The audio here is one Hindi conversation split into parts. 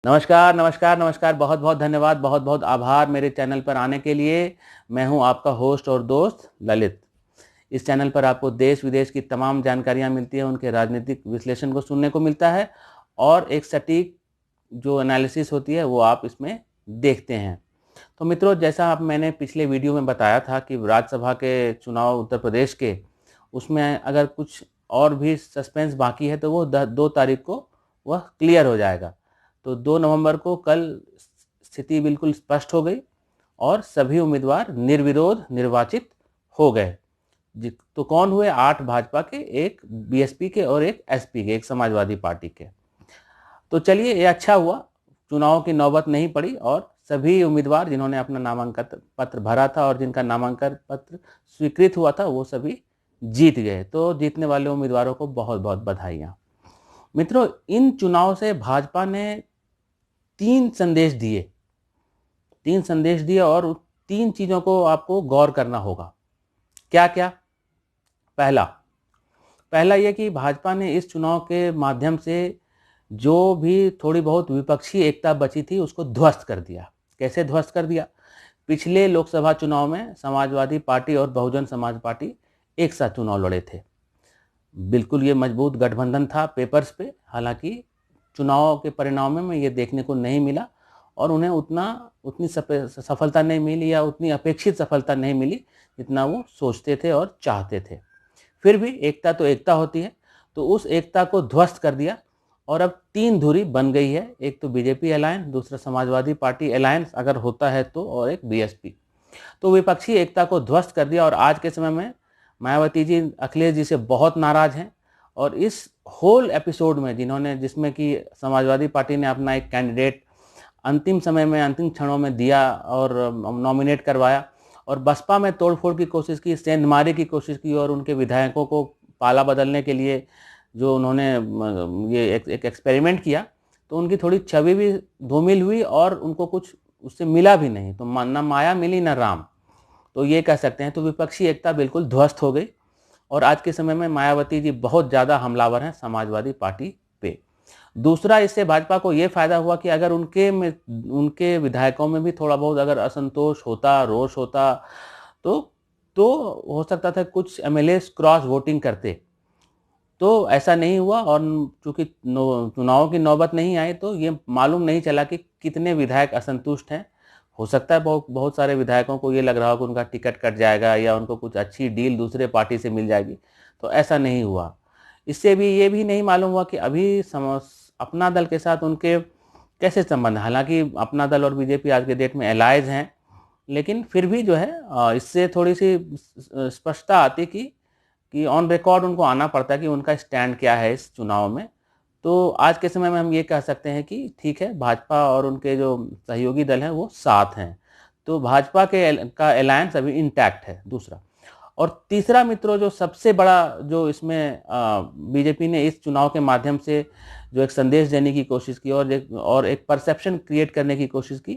नमस्कार, नमस्कार, नमस्कार। बहुत बहुत धन्यवाद, बहुत बहुत आभार मेरे चैनल पर आने के लिए। मैं हूं आपका होस्ट और दोस्त ललित। इस चैनल पर आपको देश विदेश की तमाम जानकारियां मिलती हैं, उनके राजनीतिक विश्लेषण को सुनने को मिलता है और एक सटीक जो एनालिसिस होती है वो आप इसमें देखते हैं। तो मित्रों, जैसा आप मैंने पिछले वीडियो में बताया था कि राज्यसभा के चुनाव उत्तर प्रदेश के, उसमें अगर कुछ और भी सस्पेंस बाकी है तो वो 2 तारीख को वह क्लियर हो जाएगा। तो 2 नवंबर को कल स्थिति बिल्कुल स्पष्ट हो गई और सभी उम्मीदवार निर्विरोध निर्वाचित हो गए। तो कौन हुए? 8 भाजपा के, 1 बीएसपी के और 1 एसपी के, 1 समाजवादी पार्टी के। तो चलिए, ये अच्छा हुआ, चुनाव की नौबत नहीं पड़ी और सभी उम्मीदवार जिन्होंने अपना नामांकन पत्र भरा था और जिनका नामांकन पत्र स्वीकृत हुआ था वो सभी जीत गए। तो जीतने वाले उम्मीदवारों को बहुत बहुत बधाइयां। मित्रों, इन चुनाव से भाजपा ने 3 संदेश दिए, 3 संदेश दिए और 3 चीजों को आपको गौर करना होगा। क्या क्या? पहला यह कि भाजपा ने इस चुनाव के माध्यम से जो भी थोड़ी बहुत विपक्षी एकता बची थी उसको ध्वस्त कर दिया। कैसे ध्वस्त कर दिया? पिछले लोकसभा चुनाव में समाजवादी पार्टी और बहुजन समाज पार्टी एक साथ चुनाव लड़े थे। बिल्कुल ये मजबूत गठबंधन था पेपर्स पे, हालांकि चुनाव के परिणामों में ये देखने को नहीं मिला और उन्हें उतनी सफलता नहीं मिली या उतनी अपेक्षित सफलता नहीं मिली जितना वो सोचते थे और चाहते थे। फिर भी एकता तो एकता होती है, तो उस एकता को ध्वस्त कर दिया और अब 3 धुरी बन गई है। एक तो बीजेपी अलायंस, दूसरा समाजवादी पार्टी अलायंस अगर होता है तो, और एक बीएसपी। तो विपक्षी एकता को ध्वस्त कर दिया और आज के समय में मायावती जी अखिलेश जी से बहुत नाराज हैं और इस होल एपिसोड में जिसमें कि समाजवादी पार्टी ने अपना एक कैंडिडेट अंतिम समय में, अंतिम क्षणों में दिया और नॉमिनेट करवाया और बसपा में तोड़फोड़ की कोशिश की, सेंधमारी की कोशिश की और उनके विधायकों को पाला बदलने के लिए जो उन्होंने ये एक एक्सपेरिमेंट किया, तो उनकी थोड़ी छवि भी धूमिल हुई और उनको कुछ उससे मिला भी नहीं। तो ना माया मिली ना राम, तो ये कह सकते हैं। तो विपक्षी एकता बिल्कुल ध्वस्त हो गई और आज के समय में मायावती जी बहुत ज़्यादा हमलावर हैं समाजवादी पार्टी पे। दूसरा, इससे भाजपा को ये फायदा हुआ कि अगर उनके विधायकों में भी थोड़ा बहुत अगर असंतोष होता, रोष होता, तो हो सकता था कुछ एमएलए क्रॉस वोटिंग करते। तो ऐसा नहीं हुआ और चूंकि चुनाव की नौबत नहीं आई तो ये मालूम नहीं चला कि कितने विधायक असंतुष्ट हैं। हो सकता है बहुत बहुत सारे विधायकों को ये लग रहा हो कि उनका टिकट कट जाएगा या उनको कुछ अच्छी डील दूसरे पार्टी से मिल जाएगी, तो ऐसा नहीं हुआ। इससे भी ये भी नहीं मालूम हुआ कि अभी अपना दल के साथ उनके कैसे संबंध। हालांकि अपना दल और बीजेपी आज के डेट में एलाइज हैं, लेकिन फिर भी जो है इससे थोड़ी सी स्पष्टता आती कि ऑन रिकॉर्ड उनको आना पड़ता है कि उनका स्टैंड क्या है इस चुनाव में। तो आज के समय में हम ये कह सकते हैं कि ठीक है, भाजपा और उनके जो सहयोगी दल हैं वो साथ हैं, तो भाजपा का अलायंस अभी इंटैक्ट है। दूसरा और तीसरा मित्रों, जो सबसे बड़ा जो इसमें बीजेपी ने इस चुनाव के माध्यम से जो एक संदेश देने की कोशिश की और एक परसेप्शन क्रिएट करने की कोशिश की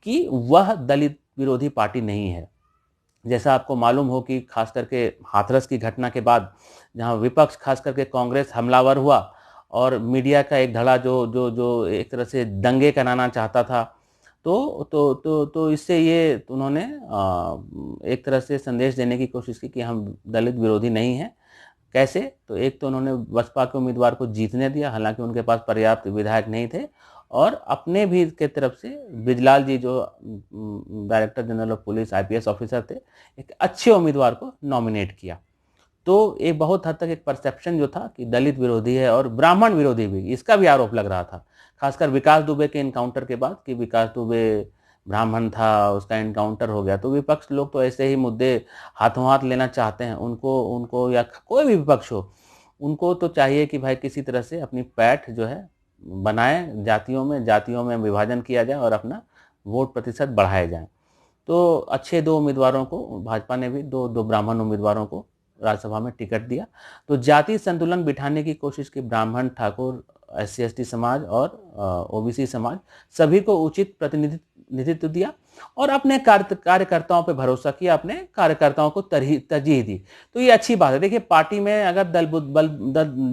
कि वह दलित विरोधी पार्टी नहीं है। जैसा आपको मालूम हो कि खास करके हाथरस की घटना के बाद जहां विपक्ष खास करके कांग्रेस हमलावर हुआ और मीडिया का एक धड़ा जो जो जो एक तरह से दंगे कराना चाहता था, तो इससे ये उन्होंने एक तरह से संदेश देने की कोशिश की कि हम दलित विरोधी नहीं हैं। कैसे? तो एक तो उन्होंने बसपा के उम्मीदवार को जीतने दिया, हालांकि उनके पास पर्याप्त विधायक नहीं थे, और अपने भी के तरफ से बिजलाल जी जो director general of police IPS officer थे, एक अच्छे उम्मीदवार को नॉमिनेट किया। तो एक बहुत हद तक एक परसेप्शन जो था कि दलित विरोधी है और ब्राह्मण विरोधी भी, इसका भी आरोप लग रहा था, खासकर विकास दुबे के इनकाउंटर के बाद कि विकास दुबे ब्राह्मण था, उसका इनकाउंटर हो गया। तो विपक्ष लोग तो ऐसे ही मुद्दे हाथों हाथ लेना चाहते हैं। उनको उनको या कोई भी विपक्ष हो, उनको तो चाहिए कि भाई किसी तरह से अपनी पैठ जो है बनाए, जातियों में विभाजन किया जाए और अपना वोट प्रतिशत बढ़ाए जाए। तो अच्छे 2 उम्मीदवारों को भाजपा ने भी दो ब्राह्मण उम्मीदवारों को राज्यसभा में टिकट दिया। तो जाति संतुलन बिठाने की कोशिश की। ब्राह्मण, ठाकुर, SC ST समाज और ओबीसी समाज, सभी को उचित प्रतिनिधित्व नेतृत्व दिया और अपने कार्यकर्ताओं पे भरोसा किया, अपने कार्यकर्ताओं को तरजीह दी। तो ये अच्छी बात है। देखिए, पार्टी में अगर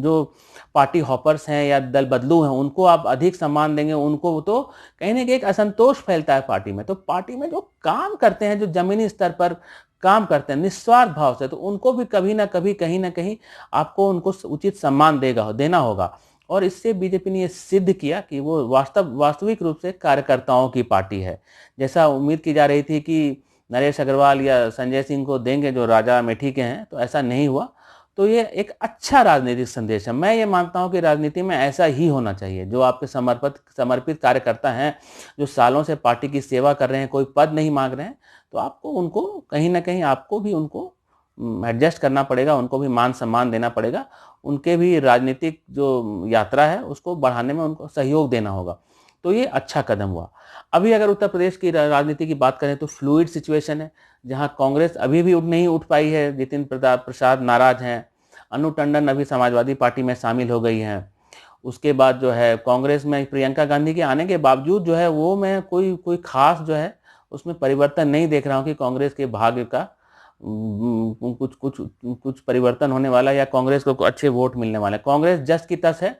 जो पार्टी हॉपर्स हैं या दल बदलू हैं, उनको आप अधिक सम्मान देंगे, उनको तो कहीं ना कहीं एक असंतोष फैलता है पार्टी में। तो पार्टी में जो काम करते हैं, जो जमीनी स्तर पर काम करते हैं निस्वार्थ भाव से, तो उनको भी कभी ना कभी कहीं ना कहीं आपको उनको उचित सम्मान देना होगा। और इससे बीजेपी ने ये सिद्ध किया कि वो वास्तविक रूप से कार्यकर्ताओं की पार्टी है। जैसा उम्मीद की जा रही थी कि नरेश अग्रवाल या संजय सिंह को देंगे जो राजा अमेठी के हैं, तो ऐसा नहीं हुआ। तो ये एक अच्छा राजनीतिक संदेश है। मैं ये मानता हूं कि राजनीति में ऐसा ही होना चाहिए। जो आपके समर्पित कार्यकर्ता हैं, जो सालों से पार्टी की सेवा कर रहे हैं, कोई पद नहीं मांग रहे हैं, तो आपको उनको कहीं ना कहीं आपको भी उनको एडजस्ट करना पड़ेगा, उनको भी मान सम्मान देना पड़ेगा, उनके भी राजनीतिक जो यात्रा है उसको बढ़ाने में उनको सहयोग देना होगा। तो ये अच्छा कदम हुआ। अभी अगर उत्तर प्रदेश की राजनीति की बात करें तो फ्लूइड सिचुएशन है, जहां कांग्रेस अभी भी नहीं उठ पाई है। जितिन प्रसाद नाराज हैं, अनु टंडन अभी समाजवादी पार्टी में शामिल हो गई हैं। उसके बाद जो है कांग्रेस में प्रियंका गांधी के आने के बावजूद जो है वो मैं कोई खास जो है उसमें परिवर्तन नहीं देख रहा हूँ कि कांग्रेस के भाग्य का कुछ परिवर्तन होने वाला या कांग्रेस को अच्छे वोट मिलने वाले। कांग्रेस जस की तस है,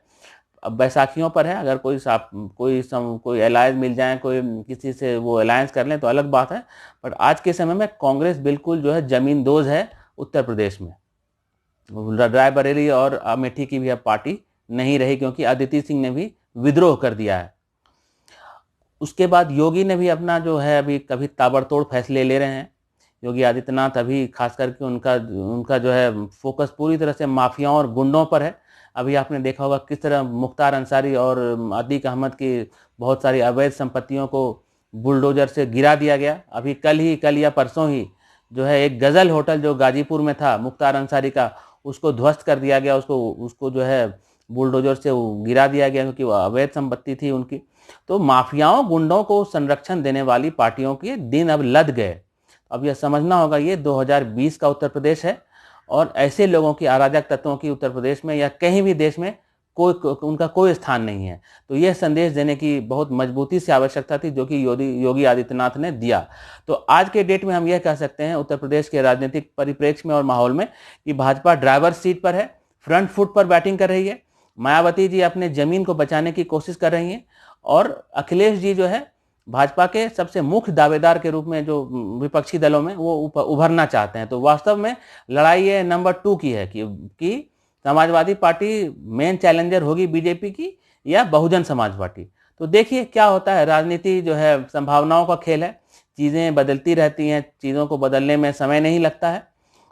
अब बैसाखियों पर है। अगर कोई अलायंस मिल जाए, कोई किसी से वो अलायंस कर लें तो अलग बात है। बट आज के समय में कांग्रेस बिल्कुल जो है जमींदोज है उत्तर प्रदेश में। रायबरेली और अमेठी की भी अब पार्टी नहीं रही, क्योंकि अदिति सिंह ने भी विद्रोह कर दिया है। उसके बाद योगी ने भी अपना जो है अभी कभी ताबड़तोड़ फैसले ले रहे हैं। योगी आदित्यनाथ अभी खास करके उनका जो है फोकस पूरी तरह से माफियाओं और गुंडों पर है। अभी आपने देखा होगा किस तरह मुख्तार अंसारी और अतीक अहमद की बहुत सारी अवैध संपत्तियों को बुलडोजर से गिरा दिया गया। अभी कल या परसों ही जो है एक गजल होटल जो गाजीपुर में था मुख्तार अंसारी का, उसको ध्वस्त कर दिया गया, उसको जो है बुलडोजर से गिरा दिया गया, क्योंकि वो अवैध संपत्ति थी उनकी। तो माफियाओं गुंडों को संरक्षण देने वाली पार्टियों के दिन अब लद गए। अब यह समझना होगा ये 2020 का उत्तर प्रदेश है, और ऐसे लोगों की, अराजक तत्वों की उत्तर प्रदेश में या कहीं भी देश में उनका कोई स्थान नहीं है। तो यह संदेश देने की बहुत मजबूती से आवश्यकता थी, जो कि योगी आदित्यनाथ ने दिया। तो आज के डेट में हम यह कह सकते हैं उत्तर प्रदेश के राजनीतिक परिप्रेक्ष्य में और माहौल में कि भाजपा ड्राइवर सीट पर है, फ्रंट फुट पर बैटिंग कर रही है। मायावती जी अपने जमीन को बचाने की कोशिश कर रही हैं, और अखिलेश जी जो है भाजपा के सबसे मुख्य दावेदार के रूप में जो विपक्षी दलों में वो उभरना चाहते हैं। तो वास्तव में लड़ाई ये नंबर 2 की है कि समाजवादी पार्टी मेन चैलेंजर होगी बीजेपी की या बहुजन समाज पार्टी। तो देखिए क्या होता है। राजनीति जो है संभावनाओं का खेल है, चीजें बदलती रहती हैं, चीजों को बदलने में समय नहीं लगता है।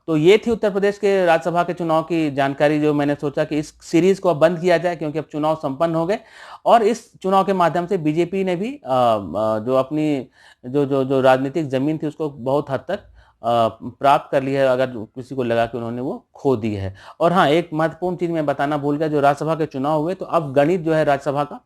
तो ये थी उत्तर प्रदेश के राज्यसभा के चुनाव की जानकारी, जो मैंने सोचा कि इस सीरीज को अब बंद किया जाए, क्योंकि अब चुनाव संपन्न हो गए। और इस चुनाव के माध्यम से बीजेपी ने भी जो अपनी जो राजनीतिक जमीन थी उसको बहुत हद तक प्राप्त कर लिया है, अगर किसी को लगा कि उन्होंने वो खो दी है। और हाँ, एक महत्वपूर्ण चीज मैं बताना भूल गया, जो राज्यसभा के चुनाव हुए तो अब गणित जो है राज्यसभा का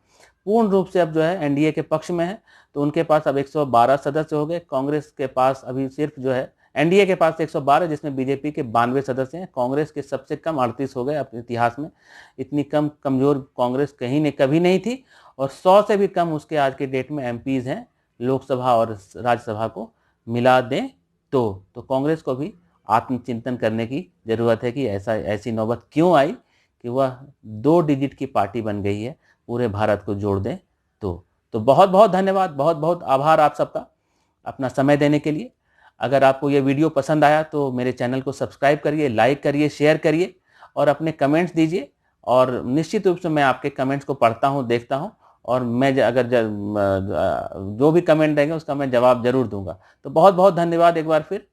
पूर्ण रूप से अब जो है एनडीए के पक्ष में है। तो उनके पास अब 112 सदस्य हो गए। कांग्रेस के पास अभी सिर्फ जो है एनडीए के पास 112, जिसमें बीजेपी के 92 सदस्य हैं। कांग्रेस के सबसे कम 38 हो गए अपने इतिहास में। इतनी कमजोर कांग्रेस कभी नहीं थी। और 100 से भी कम उसके आज के डेट में एमपीज हैं लोकसभा और राज्यसभा को मिला दें तो कांग्रेस को भी आत्मचिंतन करने की जरूरत है कि ऐसी नौबत क्यों आई कि वह 2 डिजिट की पार्टी बन गई है, पूरे भारत को जोड़ दें। तो बहुत बहुत धन्यवाद, बहुत बहुत आभार आप सबका अपना समय देने के लिए। अगर आपको ये वीडियो पसंद आया तो मेरे चैनल को सब्सक्राइब करिए, लाइक करिए, शेयर करिए और अपने कमेंट्स दीजिए। और निश्चित रूप से मैं आपके कमेंट्स को पढ़ता हूँ, देखता हूँ, और मैं अगर जो भी कमेंट देंगे उसका मैं जवाब जरूर दूंगा। तो बहुत बहुत धन्यवाद एक बार फिर।